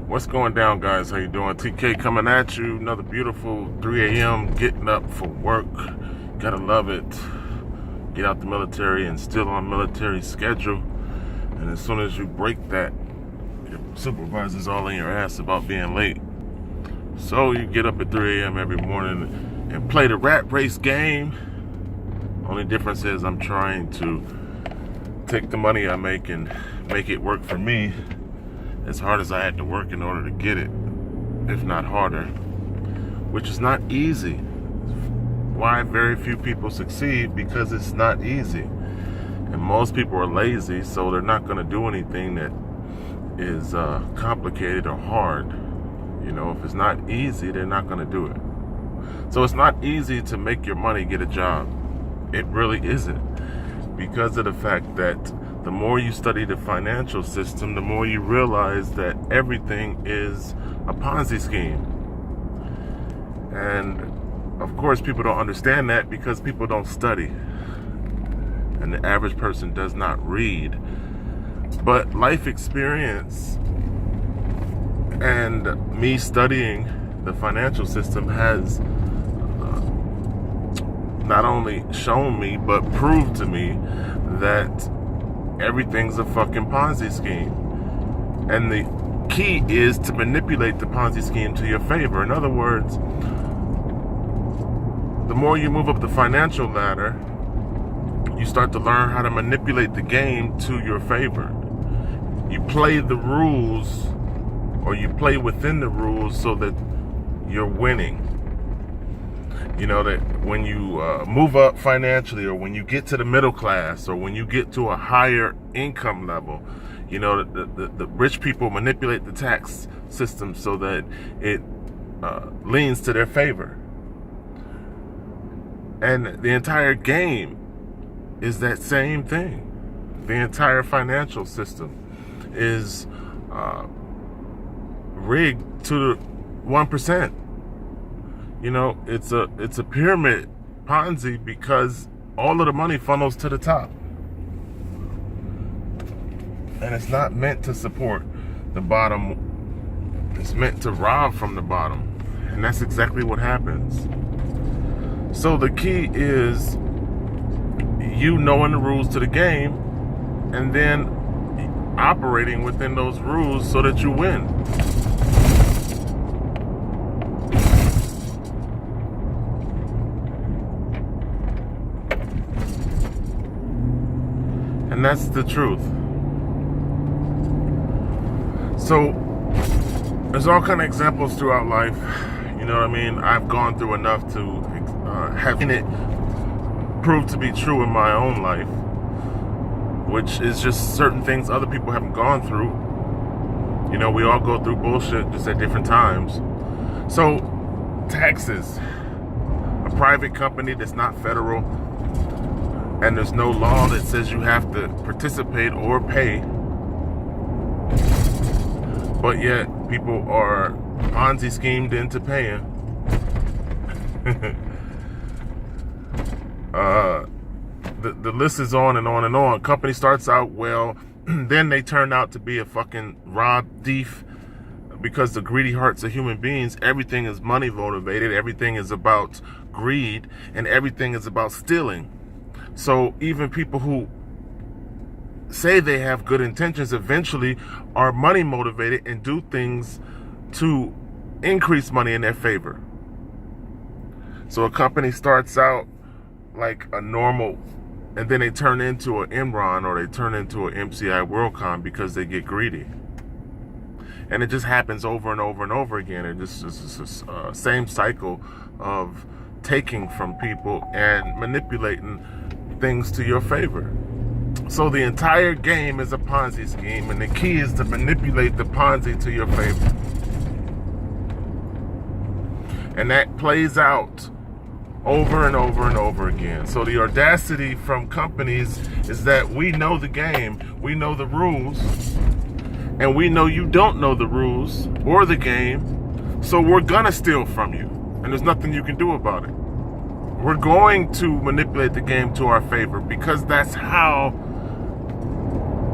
What's going down, guys? How you doing? TK coming at you. Another beautiful 3 a.m. getting up for work. Gotta love it. Get out the military and still on military schedule. And as soon as you break that, your supervisor's all in your ass about being late. So you get up at 3 a.m. every morning and play the rat race game. Only difference is I'm trying to take the money I make and make it work for me as hard as I had to work in order to get it, if not harder, which is not easy. Why very few people succeed? Because it's not easy. And most people are lazy, so they're not going to do anything that is complicated or hard. You know, if it's not easy, they're not going to do it. So it's not easy to make your money get a job. It really isn't, because of the fact that the more you study the financial system, the more you realize that everything is a Ponzi scheme. And of course, people don't understand that because people don't study. And the average person does not read. But life experience and me studying the financial system has not only shown me, but proved to me that everything's a fucking Ponzi scheme. And the key is to manipulate the Ponzi scheme to your favor. In other words, the more you move up the financial ladder, you start to learn how to manipulate the game to your favor. You play the rules, or you play within the rules so that you're winning. You know, that when you move up financially, or when you get to the middle class, or when you get to a higher income level, you know, the rich people manipulate the tax system so that it leans to their favor. And the entire game is that same thing. The entire financial system is rigged to the 1%. You know, it's a pyramid Ponzi because all of the money funnels to the top. And it's not meant to support the bottom. It's meant to rob from the bottom. And that's exactly what happens. So the key is you knowing the rules to the game and then operating within those rules so that you win. And that's the truth. So there's all kind of examples throughout life. You know what I mean? I've gone through enough to have it prove to be true in my own life, which is just certain things other people haven't gone through. You know, we all go through bullshit just at different times. So taxes, a private company that's not federal, and there's no law that says you have to participate or pay. But yet, people are Ponzi schemed into paying. The list is on and on and on. Company starts out well, then they turn out to be a fucking rob thief, because the greedy hearts of human beings, everything is money motivated, everything is about greed, and everything is about stealing. So even people who say they have good intentions eventually are money motivated and do things to increase money in their favor. So a company starts out like a normal, and then they turn into an Enron or they turn into an MCI WorldCom because they get greedy. And it just happens over and over and over again. And this is the same cycle of taking from people and manipulating things to your favor. So the entire game is a Ponzi scheme, and the key is to manipulate the Ponzi to your favor. And that plays out over and over and over again. So the audacity from companies is that we know the game, we know the rules, and we know you don't know the rules or the game, so we're gonna steal from you, and there's nothing you can do about it. We're going to manipulate the game to our favor because that's how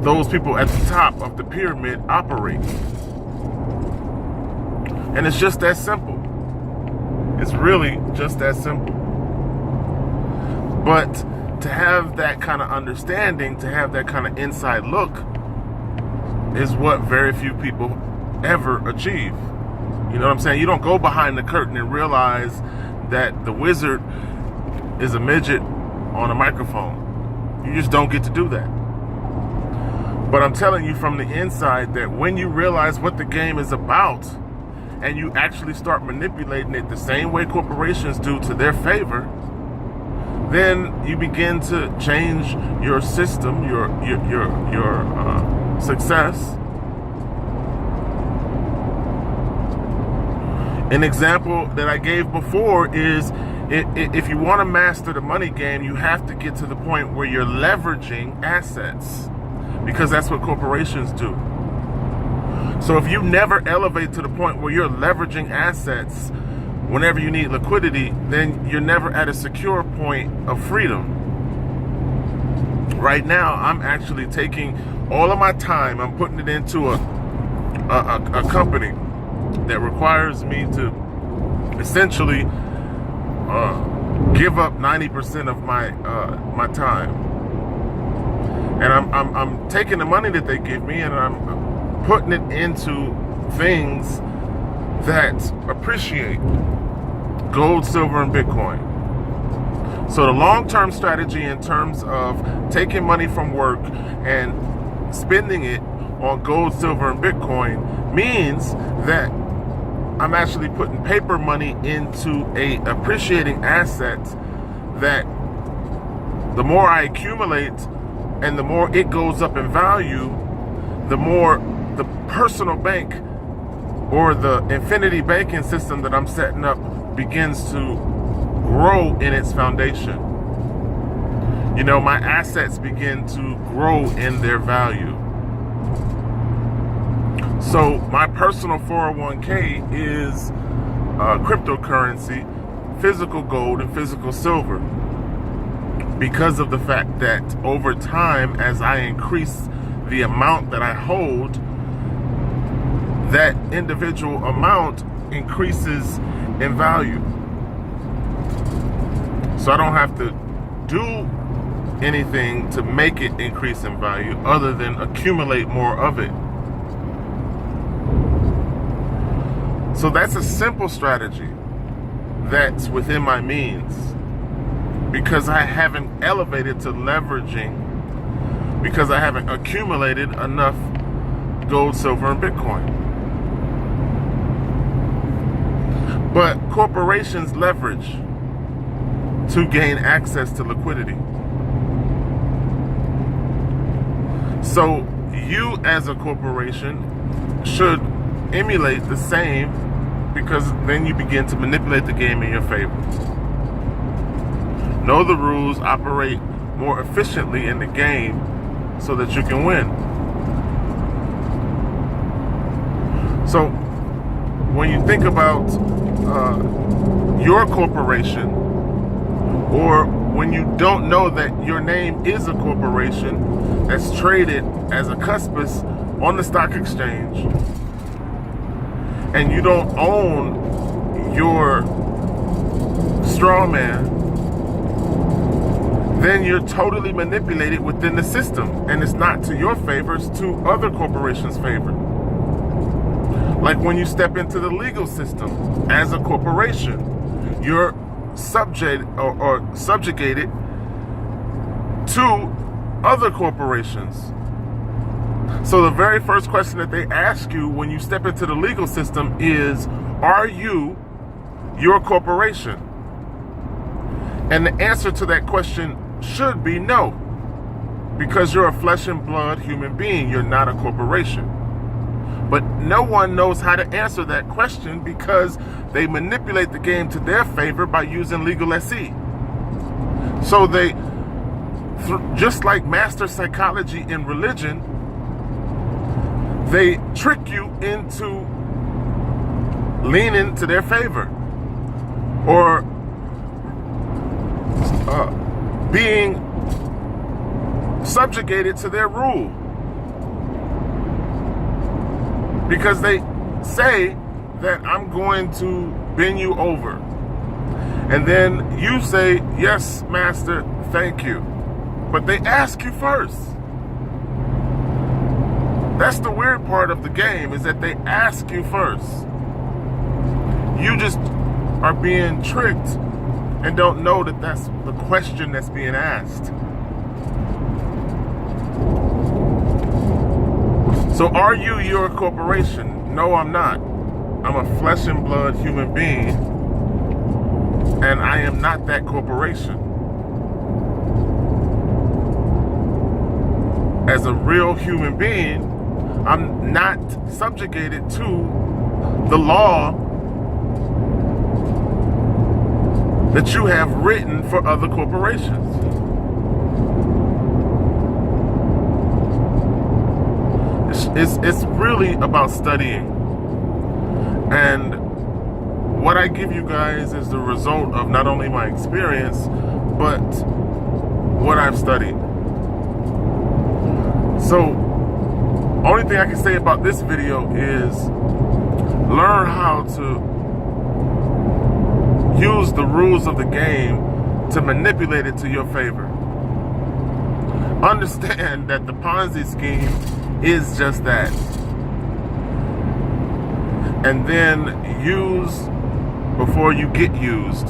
those people at the top of the pyramid operate. And it's just that simple. It's really just that simple. But to have that kind of understanding, to have that kind of inside look, is what very few people ever achieve. You know what I'm saying? You don't go behind the curtain and realize that the wizard is a midget on a microphone. You just don't get to do that. But I'm telling you from the inside that when you realize what the game is about and you actually start manipulating it the same way corporations do to their favor, then you begin to change your system, your success. An example that I gave before is if you want to master the money game, you have to get to the point where you're leveraging assets, because that's what corporations do. So if you never elevate to the point where you're leveraging assets whenever you need liquidity, then you're never at a secure point of freedom. Right now, I'm actually taking all of my time, I'm putting it into a company that requires me to essentially give up 90% of my time. And I'm taking the money that they give me and I'm putting it into things that appreciate: gold, silver, and Bitcoin. So the long-term strategy in terms of taking money from work and spending it on gold, silver, and Bitcoin means that I'm actually putting paper money into a appreciating asset that the more I accumulate and the more it goes up in value, the more the personal bank or the infinity banking system that I'm setting up begins to grow in its foundation. You know, my assets begin to grow in their value. So my personal 401k is cryptocurrency, physical gold, and physical silver, because of the fact that over time, as I increase the amount that I hold, that individual amount increases in value. So I don't have to do anything to make it increase in value other than accumulate more of it. So that's a simple strategy that's within my means, because I haven't elevated to leveraging, because I haven't accumulated enough gold, silver, and Bitcoin. But corporations leverage to gain access to liquidity. So you as a corporation should emulate the same, because then you begin to manipulate the game in your favor. Know the rules, operate more efficiently in the game so that you can win. So when you think about your corporation, or when you don't know that your name is a corporation that's traded as a cuspis on the stock exchange, and you don't own your straw man, then you're totally manipulated within the system, and it's not to your favor, it's to other corporations' favor. Like when you step into the legal system as a corporation, you're subject or subjugated to other corporations. So the very first question that they ask you when you step into the legal system is, are you your corporation? And the answer to that question should be no, because you're a flesh and blood human being. You're not a corporation. But no one knows how to answer that question, because they manipulate the game to their favor by using legal SE. So they, just like master psychology in religion, they trick you into leaning to their favor, or being subjugated to their rule, because they say that I'm going to bend you over. And then you say, yes, master, thank you. But they ask you first. That's the weird part of the game, is that they ask you first. You just are being tricked and don't know that that's the question that's being asked. So are you your corporation? No, I'm not. I'm a flesh and blood human being, and I am not that corporation. As a real human being, I'm not subjugated to the law that you have written for other corporations. It's really about studying. And what I give you guys is the result of not only my experience, but what I've studied. So, only thing I can say about this video is learn how to use the rules of the game to manipulate it to your favor. Understand that the Ponzi scheme is just that. And then use before you get used.